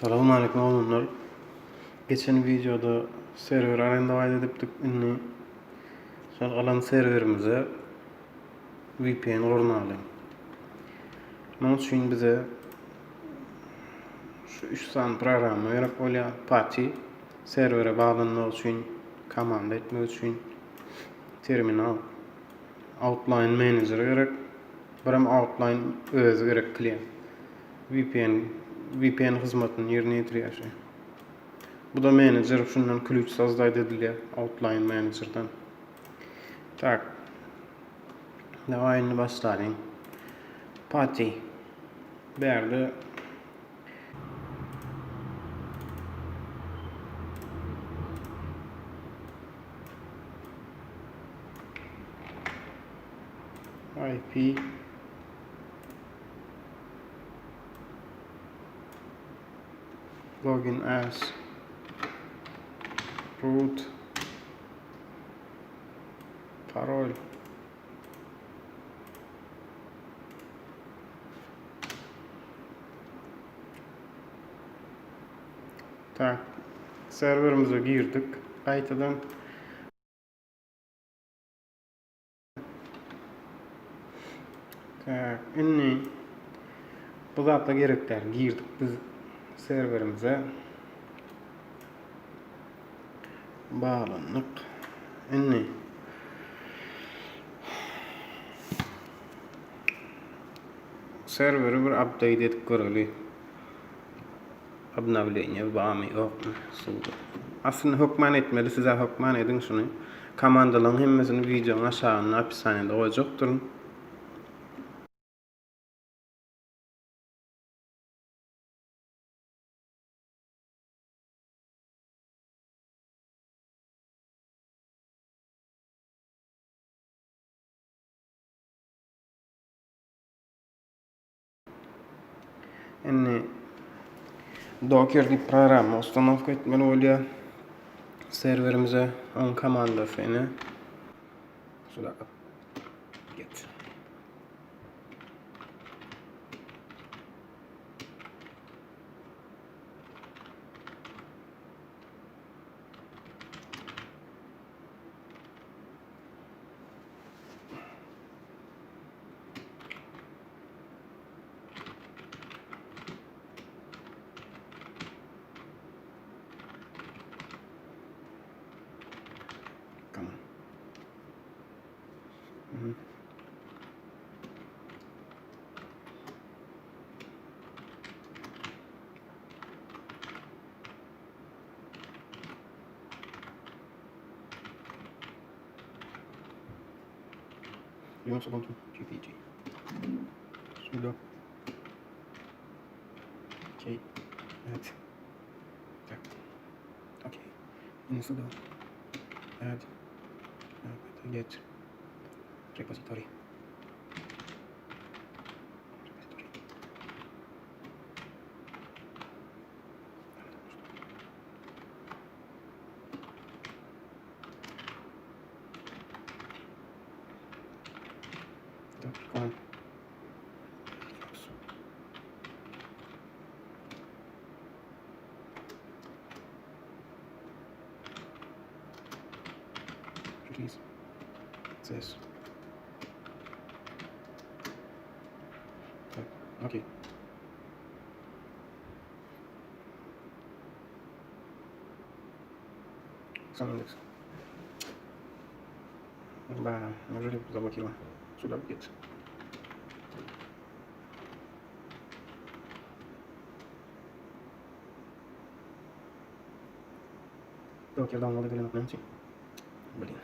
Assalamu alaikum oğlumlar. Geçen videoda server arendavayt edipdik. Inni şol alan serverimize VPN gurnaly. Bunun üçin bize şu 3 san programma gerek bolýar. Putty servere baglanmak üçin, komanda etmek üçin terminal Outline Manager gerek. Biram Outline özü gerekli. VPN hizmetini yerine ýetirýär. Bu da manager şundan klüç sazdaýdy edilýär Outline Managerdan. Tak. Dawaýyny başlaryň. Putty. Berde IP login as root parolynyz tak serverimize girdik. Gaytadan tak inni bu zatda gerekler girdik biz serverimize bağlandık. Inni serveri bir update edip göreli. Обновление bağımı yok mu? Aslında hukman etmeli, size hukman edin şunu. Komandaların hemmesini videonun aşağına hapishanede koyacaktır. Yani Docker'li programı ustanofka etmeli bolýar. Serverimize on komandasyny şurada get. You also want to GPG. Sudo. Okay. Add. Tak. Okay. In sudo. Add. Get. Repository. Release this. Okay. Sandex. Неужели заблокировал? Сюда будет. Docker download bilen atmamsi. Блин.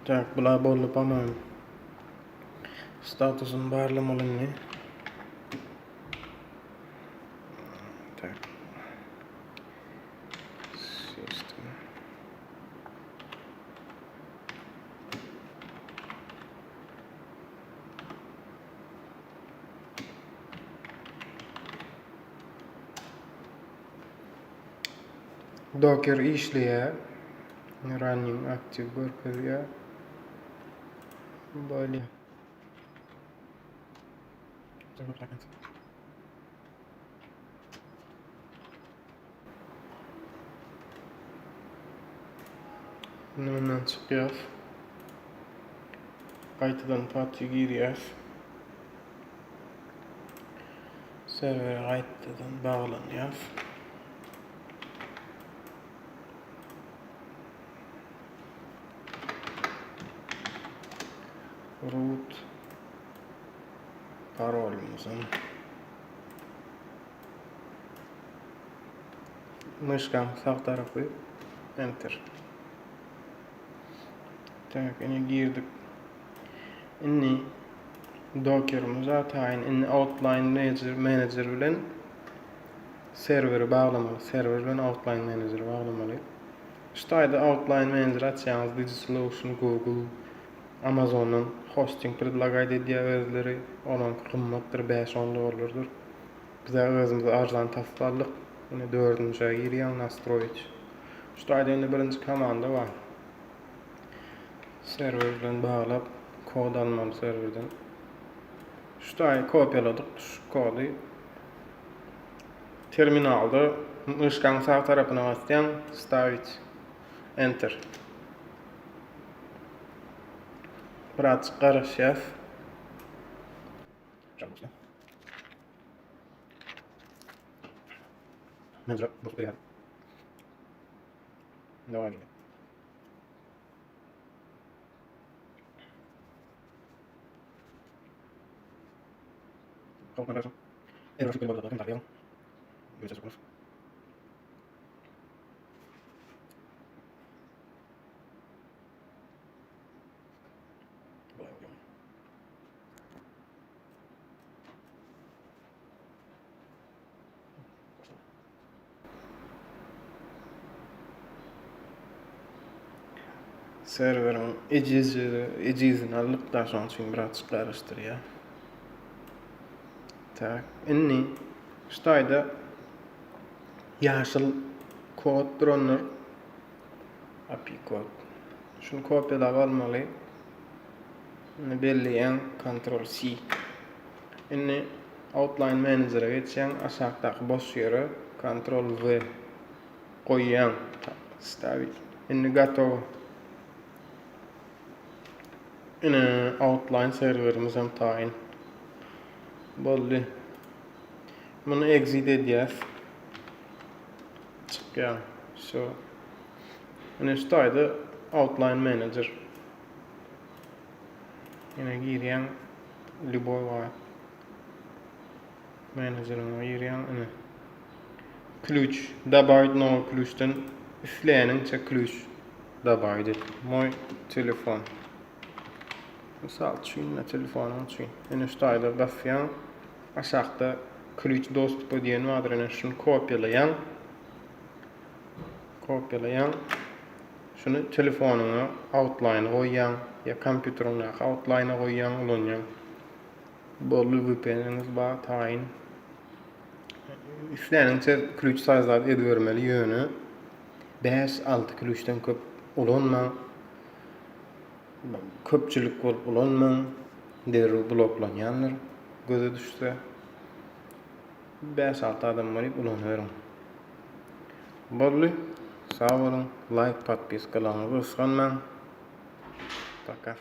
Tak, bular bolup aman. Statusun barlamalyny. Tak. System. Docker işleýär. Running active görkezýär. Böyle. Bundan çıkýar. Gaytadan Putty girýär. Server gaytadan baglanýar. Root parolynyz. Myşkan sağ tarafı enter. Tak, ine girdik. Inni Docker'ımıza tayin inni Outline Manager bilen serveri bağlamalı. Server bilen Outline Manager bağlamalı. Şuýda Outline Manager açýanız DigiSolution, Google, Amazon'un hosting predlagayt edýär özleri. Olan kymmatdyr, 5-10 dollardyr. Bize özümüz arzan tapdyk. Ine 4-nji girýän nastroýç. Şuýda ine birinji komanda bar. Server bilen bağlap kod almaly serverden. Şuýa kopýaladyk şu kody. Terminalda myşkan sağ tarapyna basýan stavit enter. Biraz garaşýar. Mezra bu ýer. Devam edelim. Komandany. Error şekilde bolsa da tarayalım. Böyle çözülür. Serverin ecizini alıpdan sonra çünkü biraz karıştırıyor. Tak, inni şuýda Yasyl kod dronlar API kod. Şunu kopyalap almaly. Ini belleýän Ctrl+C. Inni Outline Manager'a geçýän aşağıdaky boş ýere Ctrl+V goýýan stavit. Inni gatow. Ini outline serverimiz hem tayin. Boldy. Bunu exit edýär. Çıkýar. So. Ini şuýda Outline Manager. Ine girýän liboy var. Manager'ına girýän ine. Ключ добавить новый ключтан üfleýäniňçe ключ добавить. Moy telefon. Misal üçin telefonum üçin. Ine şuýda basýan aşağıda ключ dostupy diýen bardyr. Ine şunu kopýalaýan. Şunu telefonuňa outline goýýan ya kompýuteryňa outline goýýan ulanýan. Bolly VPN'iniz bar tayin. Üfleýäniňçe ключ saýzat edibermeli ýöne 5-6 ключdan köp ulanma. Köpçülik bolup ulanma. Derri bloklanýanlar göze düşse 5-6 adam bolup ulanýar. Bolly sağ olun, like, podpiskalaryňyzy ysganmaň. Пока.